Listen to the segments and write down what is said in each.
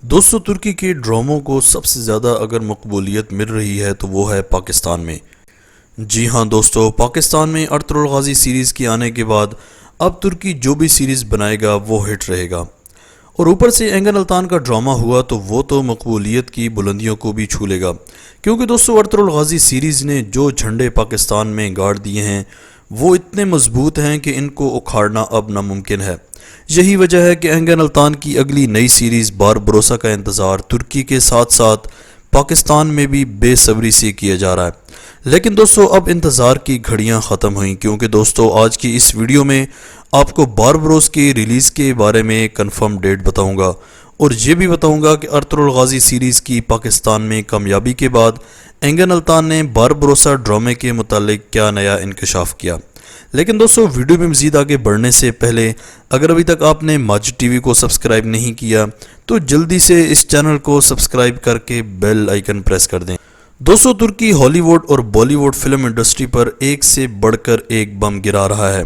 दोस्तों तुर्की के ड्रामों को सबसे ज़्यादा अगर मकबूलियत मिल रही है तो वो है पाकिस्तान में। जी हाँ दोस्तों, पाकिस्तान में अर्तुगरुल गाजी सीरीज़ के आने के बाद अब तुर्की जो भी सीरीज़ बनाएगा वो हिट रहेगा। और ऊपर से एंगन अल्तान का ड्रामा हुआ तो वो तो मकबूलियत की बुलंदियों को भी छू लेगा, क्योंकि दोस्तों अर्तुगरुल गाजी सीरीज़ ने जो झंडे पाकिस्तान में गाड़ दिए हैं वो इतने मजबूत हैं कि इनको उखाड़ना अब नामुमकिन है। यही वजह है कि एंगन अल्तान की अगली नई सीरीज़ बार भरोसा का इंतज़ार तुर्की के साथ साथ पाकिस्तान में भी बेसब्री से किया जा रहा है। लेकिन दोस्तों अब इंतज़ार की घड़ियां ख़त्म हुई, क्योंकि दोस्तों आज की इस वीडियो में आपको बारबरोस की रिलीज़ के बारे में कंफर्म डेट बताऊंगा और ये भी बताऊंगा कि अर्तुगरुल गाजी सीरीज़ की पाकिस्तान में कामयाबी के बाद एंगन अल्तान ने बारबरोसा ड्रामे के मुतालिक क्या नया इंकशाफ किया। लेकिन दोस्तों वीडियो में मज़ीद आगे बढ़ने से पहले अगर अभी तक आपने माजिद टीवी को सब्सक्राइब नहीं किया तो जल्दी से इस चैनल को सब्सक्राइब करके बेल आइकन प्रेस कर दें। दोस्तों तुर्की हॉलीवुड और बॉलीवुड फिल्म इंडस्ट्री पर एक से बढ़कर एक बम गिरा रहा है।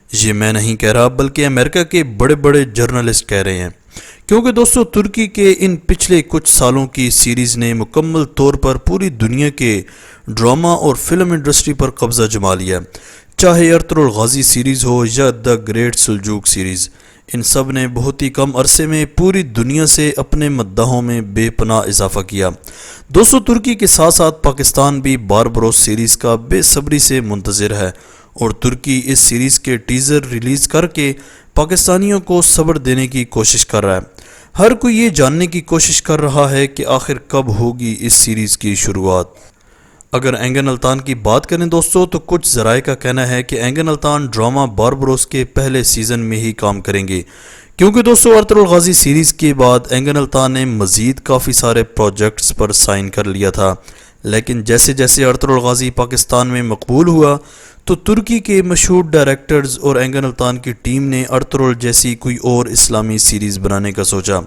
ये मैं नहीं कह रहा बल्कि अमेरिका के बड़े बड़े जर्नलिस्ट कह रहे हैं, क्योंकि दोस्तों तुर्की के इन पिछले कुछ सालों की सीरीज़ ने मुकम्मल तौर पर पूरी दुनिया के ड्रामा और फिल्म इंडस्ट्री पर कब्जा जमा लिया। चाहे अर्तुगरुल गाजी सीरीज़ हो या द ग्रेट सुल्जूक सीरीज़, इन सब ने बहुत ही कम अरसे में पूरी दुनिया से अपने मद्दाहों में बेपनाह इजाफा किया। दोस्तों तुर्की के साथ साथ पाकिस्तान भी बारबरोस सीरीज़ का बेसब्री से मुंतज़िर है और तुर्की इस सीरीज़ के टीज़र रिलीज़ करके पाकिस्तानियों को सब्र देने की कोशिश कर रहा है। हर कोई ये जानने की कोशिश कर रहा है कि आखिर कब होगी इस सीरीज़ की शुरुआत। अगर एंगन अल्तान की बात करें दोस्तों तो कुछ ज़राए का कहना है कि एंगन अल्तान ड्रामा बारबरोस के पहले सीज़न में ही काम करेंगे, क्योंकि दोस्तों अर्तुगरुल गाजी सीरीज़ के बाद एंगन अल्तान ने मज़ीद काफ़ी सारे प्रोजेक्ट्स पर साइन कर लिया था। लेकिन जैसे जैसे अर्तुगरुल गाजी पाकिस्तान में मकबूल हुआ तो तुर्की के मशहूर डायरेक्टर्स और एंगन अल्तान की टीम ने अर्तुगरुल जैसी कोई और इस्लामी सीरीज़ बनाने का सोचा,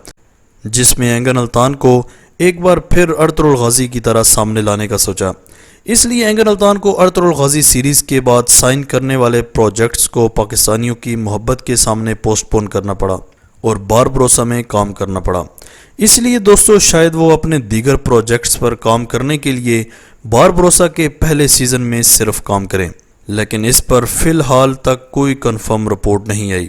जिसमें एंगन अल्तान को एक बार फिर अर्तुगरुल गाजी की तरह सामने लाने का सोचा। इसलिए एंगन अल्तान को अर्तुगरुल गाजी सीरीज़ के बाद साइन करने वाले प्रोजेक्ट्स को पाकिस्तानियों की मोहब्बत के सामने पोस्टपोन करना पड़ा और बारबरोसा में काम करना पड़ा। इसलिए दोस्तों शायद वो अपने दीगर प्रोजेक्ट्स पर काम करने के लिए बारबरोसा के पहले सीज़न में सिर्फ काम करें, लेकिन इस पर फ़िलहाल तक कोई कंफर्म रिपोर्ट नहीं आई।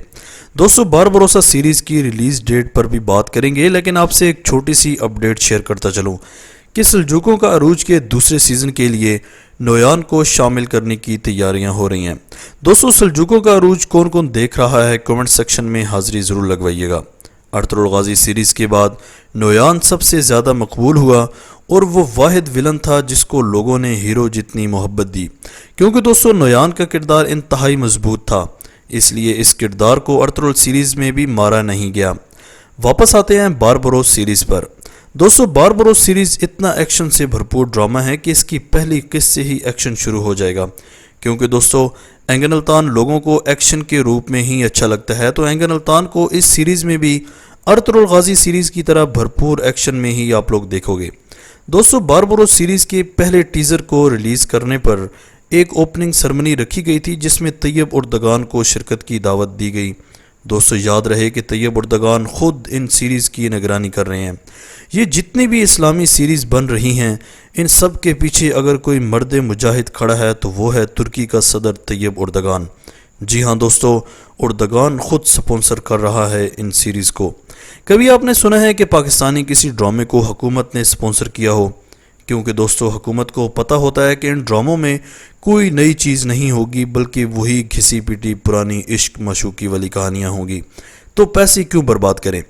दोस्तों बारबरोसा सीरीज़ की रिलीज़ डेट पर भी बात करेंगे, लेकिन आपसे एक छोटी सी अपडेट शेयर करता चलूँ कि सल्जूकों का अरूज के दूसरे सीज़न के लिए नोयान को शामिल करने की तैयारियां हो रही हैं। दोस्तों सल्जूकों का अरूज कौन कौन देख रहा है कमेंट सेक्शन में हाज़िरी ज़रूर लगवाइएगा। अर्तुगरुल गाजी सीरीज़ के बाद नोयान सबसे ज़्यादा मकबूल हुआ और वो वाहिद विलन था जिसको लोगों ने हीरो जितनी मोहब्बत दी, क्योंकि दोस्तों नोयान का किरदार इंतहाई मजबूत था। इसलिए इस किरदार को अर्तुगरुल सीरीज़ में भी मारा नहीं गया। वापस आते हैं बारबरोस सीरीज़ पर। दोस्तों बारबरोस सीरीज़ इतना एक्शन से भरपूर ड्रामा है कि इसकी पहली किस्त से ही एक्शन शुरू हो जाएगा, क्योंकि दोस्तों एंगन अल्तान लोगों को एक्शन के रूप में ही अच्छा लगता है, तो एंगन अल्तान को इस सीरीज़ में भी अर्तुगरुल गाजी सीरीज़ की तरह भरपूर एक्शन में ही आप लोग देखोगे। दोस्तों बारबरोस सीरीज़ के पहले टीज़र को रिलीज़ करने पर एक ओपनिंग सेरेमनी रखी गई थी, जिसमें तैयब उर्दगान को शिरकत की दावत दी गई। दोस्तों याद रहे कि तैयब उर्दगान खुद इन सीरीज़ की निगरानी कर रहे हैं। ये जितनी भी इस्लामी सीरीज़ बन रही हैं इन सब के पीछे अगर कोई मर्द मुजाहिद खड़ा है तो वो है तुर्की का सदर तैयब उर्दगान। जी हाँ दोस्तों, उर्दगान खुद स्पॉन्सर कर रहा है इन सीरीज़ को। कभी आपने सुना है कि पाकिस्तानी किसी ड्रामे को हुकूमत ने स्पॉन्सर किया हो? क्योंकि दोस्तों हुकूमत को पता होता है कि इन ड्रामों में कोई नई चीज़ नहीं होगी, बल्कि वही घिसी पिटी पुरानी इश्क मशूकी वाली कहानियाँ होंगी, तो पैसे क्यों बर्बाद करें।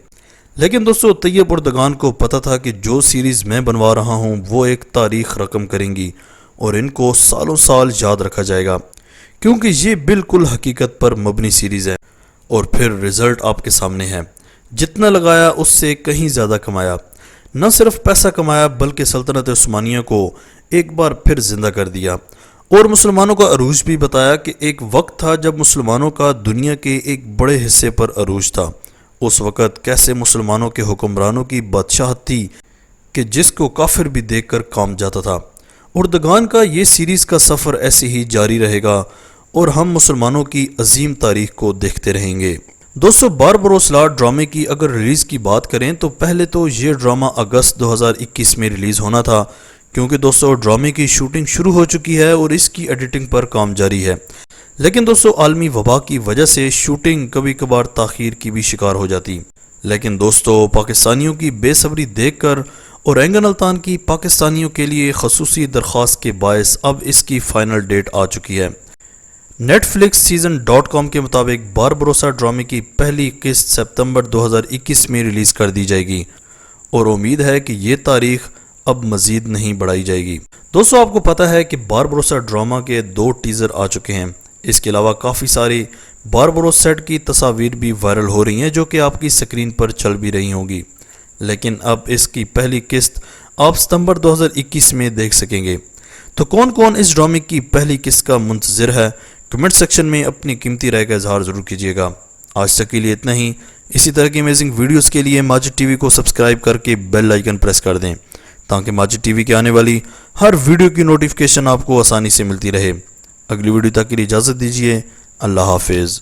लेकिन दोस्तों तैयब उर्दगान को पता था कि जो सीरीज़ मैं बनवा रहा हूँ वो एक तारीख़ रकम करेंगी और इनको सालों साल याद रखा जाएगा, क्योंकि ये बिल्कुल हकीकत पर मबनी सीरीज़ है। और फिर रिज़ल्ट आपके सामने है, जितना लगाया उससे कहीं ज़्यादा कमाया। न सिर्फ पैसा कमाया बल्कि सल्तनत उस्मानिया को एक बार फिर ज़िंदा कर दिया और मुसलमानों का अरूज भी बताया कि एक वक्त था जब मुसलमानों का दुनिया के एक बड़े हिस्से पर अरूज था। उस वक़्त कैसे मुसलमानों के हुक्मरानों की बादशाहत थी कि जिसको काफिर भी देखकर काम जाता था। उर्दगान का ये सीरीज़ का सफ़र ऐसे ही जारी रहेगा और हम मुसलमानों की अजीम तारीख को देखते रहेंगे। دوستو باربروس لا ڈرامے کی اگر ریلیز کی بات کریں تو پہلے تو یہ ڈرامہ اگست 2021 میں ریلیز ہونا تھا، کیونکہ دوستو ڈرامے کی شوٹنگ شروع ہو چکی ہے اور اس کی ایڈیٹنگ پر کام جاری ہے، لیکن دوستو عالمی وبا کی وجہ سے شوٹنگ کبھی کبھار تاخیر کی بھی شکار ہو جاتی۔ لیکن دوستو پاکستانیوں کی بے صبری دیکھ کر اور اینگن الطان کی پاکستانیوں کے لیے خصوصی درخواست کے باعث اب اس کی فائنل ڈیٹ آ چکی ہے۔ نیٹ فلکس season.com کے مطابق باربروسا ڈرامے کی پہلی قسط ستمبر 2021 میں ریلیز کر دی جائے گی اور امید ہے کہ یہ تاریخ اب مزید نہیں بڑھائی جائے گی۔ دوستو آپ کو پتہ ہے کہ باربروسا ڈرامہ کے 2 ٹیزر آ چکے ہیں، اس کے علاوہ کافی ساری باربروس سیٹ کی تصاویر بھی وائرل ہو رہی ہیں جو کہ آپ کی سکرین پر چل بھی رہی ہوں گی، لیکن اب اس کی پہلی قسط آپ ستمبر 2021 میں دیکھ سکیں گے۔ تو کون کون اس ڈرامے کی پہلی قسط کا منتظر ہے؟ کمنٹ سیکشن میں اپنی قیمتی رائے کا اظہار ضرور کیجیے گا۔ آج تک کے لیے اتنا ہی۔ اسی طرح کی امیزنگ ویڈیوز کے لیے ماجد ٹی وی کو سبسکرائب کر کے بیل آئیکن پریس کر دیں تاکہ ماجد ٹی وی کے آنے والی ہر ویڈیو کی نوٹیفیکیشن آپ کو آسانی سے ملتی رہے۔ اگلی ویڈیو تک کے لیے اجازت دیجیے۔ اللہ حافظ۔